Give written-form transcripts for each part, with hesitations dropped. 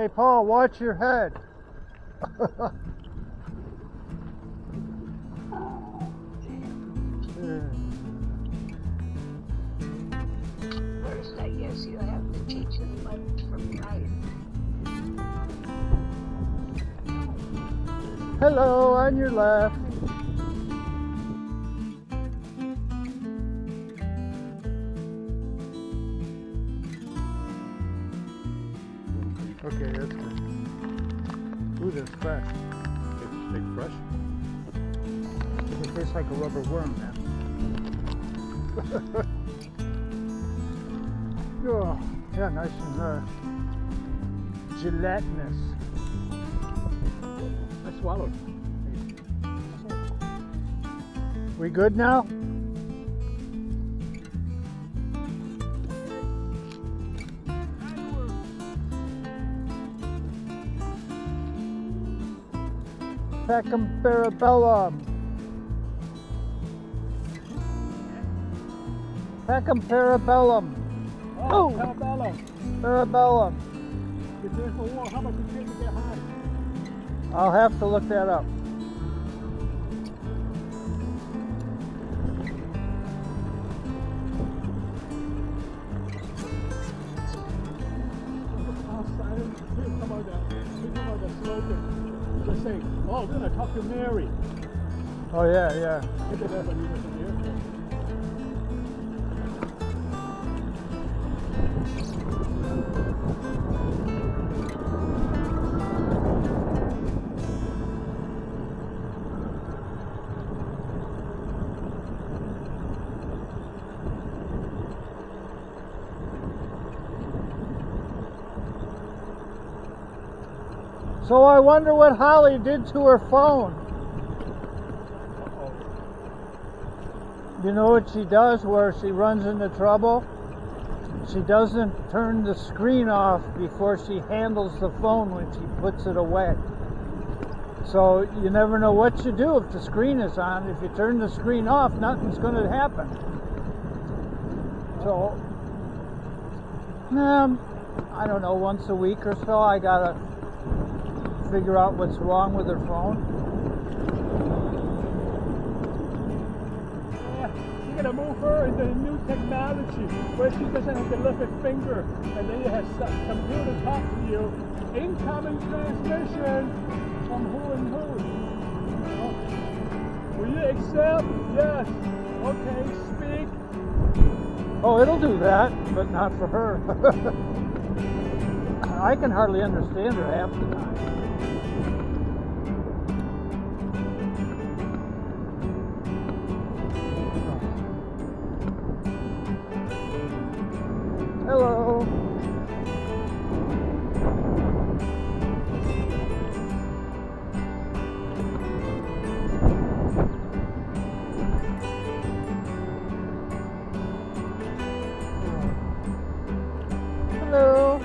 Hey Paul, watch your head. First, I guess you have to teach them left from right. Hello, on your left. Okay, that's good. Ooh, that's fresh. Big fresh? It tastes like a rubber worm, man. Oh, yeah, nice and gelatinous. I swallowed. We good now? Peckham Parabellum. Peckham Parabellum. Oh, Parabellum. Parabellum. Is there for war? How much you pay to get high? I'll have to look that up. Just say, oh, then I talk to Mary. Oh yeah, yeah. So I wonder what Holly did to her phone. You know what she does where she runs into trouble? She doesn't turn the screen off before she handles the phone when she puts it away. So you never know what you do if the screen is on. If you turn the screen off, nothing's going to happen. So, I don't know, once a week or so I gotta figure out what's wrong with her phone. Yeah, you gotta move her into the new technology where she doesn't have to lift her finger and then you have some computer talk to you. Incoming transmission from who and who. Will you accept? Yes. Okay, speak. Oh, it'll do that, but not for her. I can hardly understand her half the time. Hello. Hello.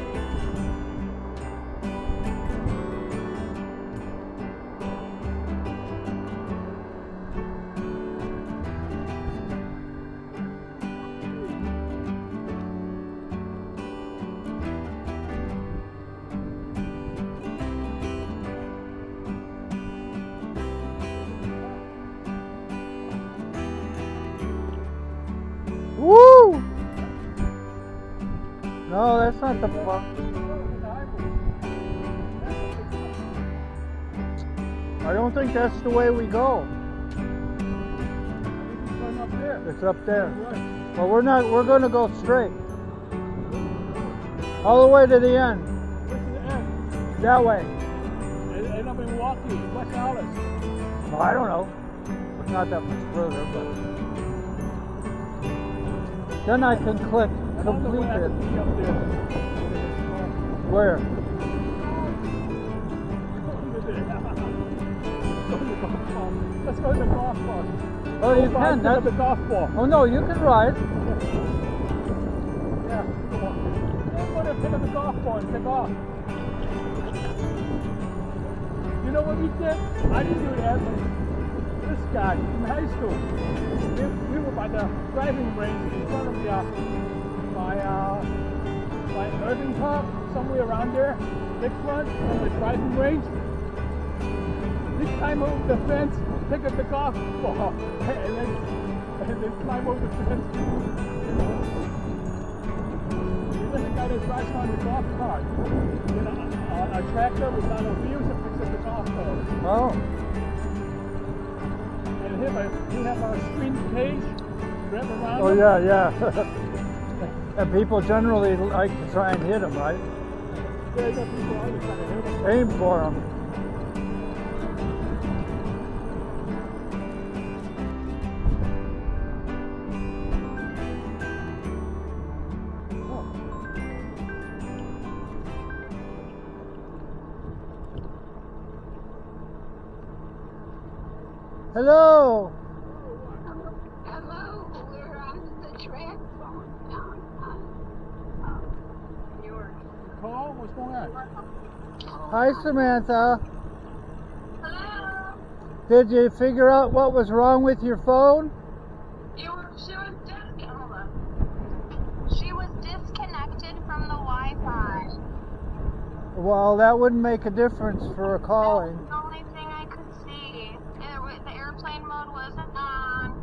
Woo! No, that's not the fun. I don't think that's the way we go. It's up there. Well, we're not. We're going to go straight, all the way to the end. Where's the end? That way. End up in Milwaukee, West Allis. Well, I don't know. It's not that much further, but then I can click completed. Where? Let's go to the golf course. Oh, you can. That's the golf ball. Oh no, you can ride. Yeah, come on. I'm going to pick up the golf ball and take off. You know what we did? I didn't do that, but this guy in high school, we were by the driving range in front of the by Irving Park, somewhere around there. next one on the driving range. You climb over the fence, pick up the golf ball, and then climb over the fence. Even the guy that drives on the golf cart. You know, a tractor with on wheels that picks up the golf ball. Oh. And we have our screen cage wrap around Oh, them. yeah. And people generally like to try and hit them, right? Yeah, you got people always trying to hit them. Aim for them. Hello. Hello, we're on the track phone down on New York. Call? What's going on? Hi, Samantha. Hello. Did you figure out what was wrong with your phone? She was disconnected from the Wi-Fi. Well, that wouldn't make a difference for a calling. That was the only thing I could see. The airplane mode wasn't on.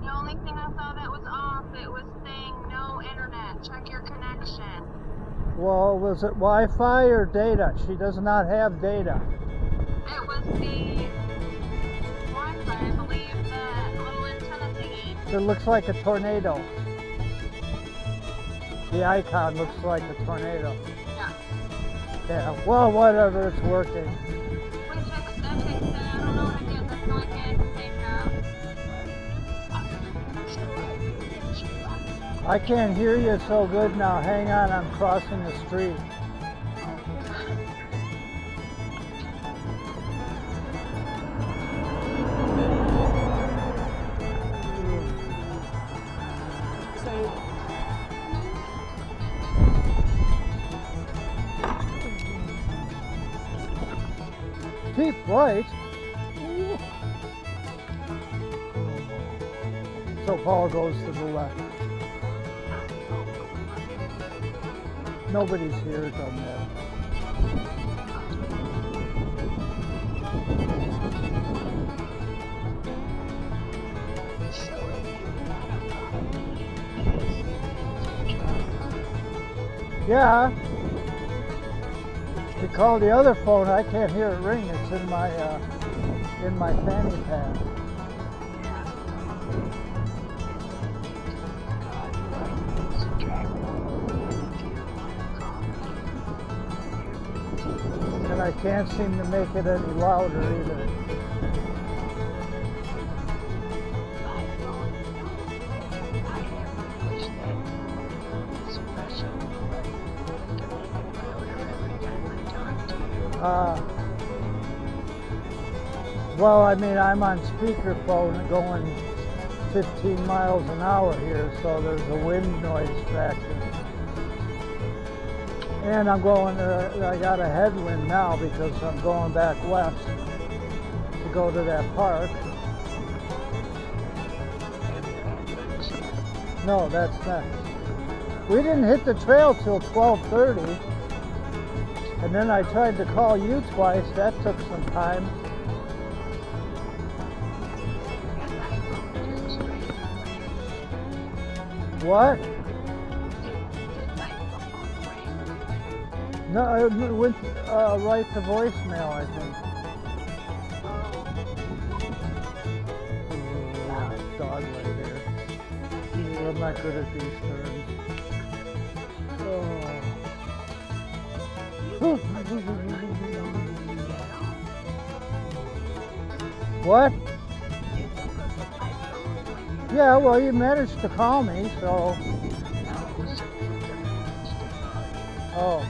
The only thing I saw that was off, it was saying no internet. Check your connection. Well, was it Wi-Fi or data? She does not have data. It was the Wi-Fi, I believe, the little antenna thingy. It looks like a tornado. The icon looks like a tornado. Yeah. Yeah, well, whatever, it's working. We fixed it. I don't know what I did. That's the only thing I can think of. I can't hear you so good now. Hang on, I'm crossing the street. Keep right. So Paul goes to the left. Nobody's here done that. Yeah. You call the other phone, I can't hear it ring. It's in my fanny pack. And I can't seem to make it any louder either. Well, I mean, I'm on speakerphone going 15 miles an hour here, so there's a wind noise factor. And I'm going, I got a headwind now because I'm going back west to go to that park. No, that's next. We didn't hit the trail till 12:30. And then I tried to call you twice. That took some time. What? No, it went right to voicemail, I think. Dog right there. I'm not good at these turns. Oh. What? Yeah, well, you managed to call me, so. Oh.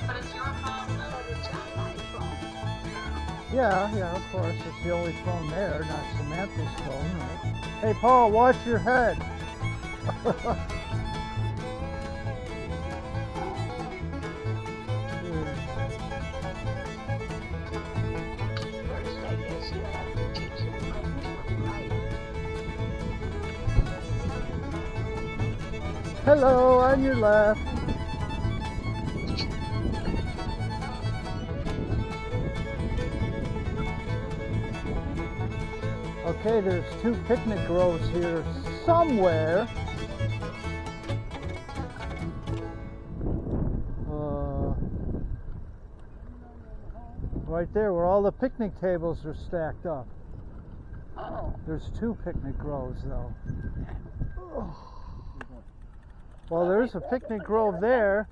But it's your phone, so it's on my phone. Yeah, of course. It's the only phone there, not Samantha's phone, right? Hey, Paul, watch your head. First, I guess you have to teach them right. Hello, on your left. Okay, there's 2 picnic groves here somewhere. Right there where all the picnic tables are stacked up. Oh. There's 2 picnic groves though. Well, there's a picnic grove there.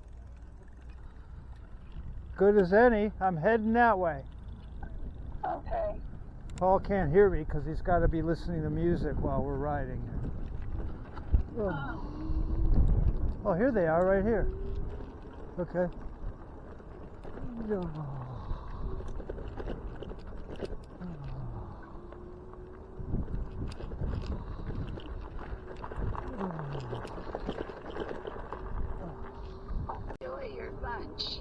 Good as any. I'm heading that way. Okay. Paul can't hear me because he's got to be listening to music while we're riding. Oh, here they are, right here. Okay. Enjoy your lunch.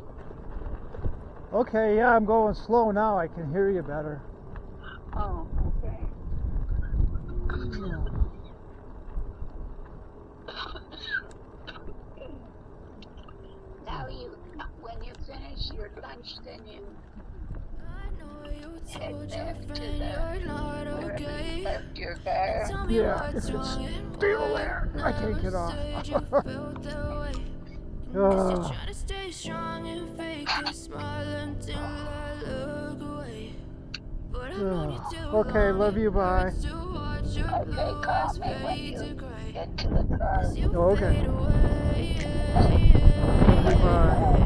Okay, yeah, I'm going slow now. I can hear you better. Oh, okay. Now when you finish your lunch, then you head back to the wherever you left your car. Yeah, it's still there. I can't get off. Oh. Okay, love you, bye. Okay, call me when you get to the car. Okay. Love you, bye.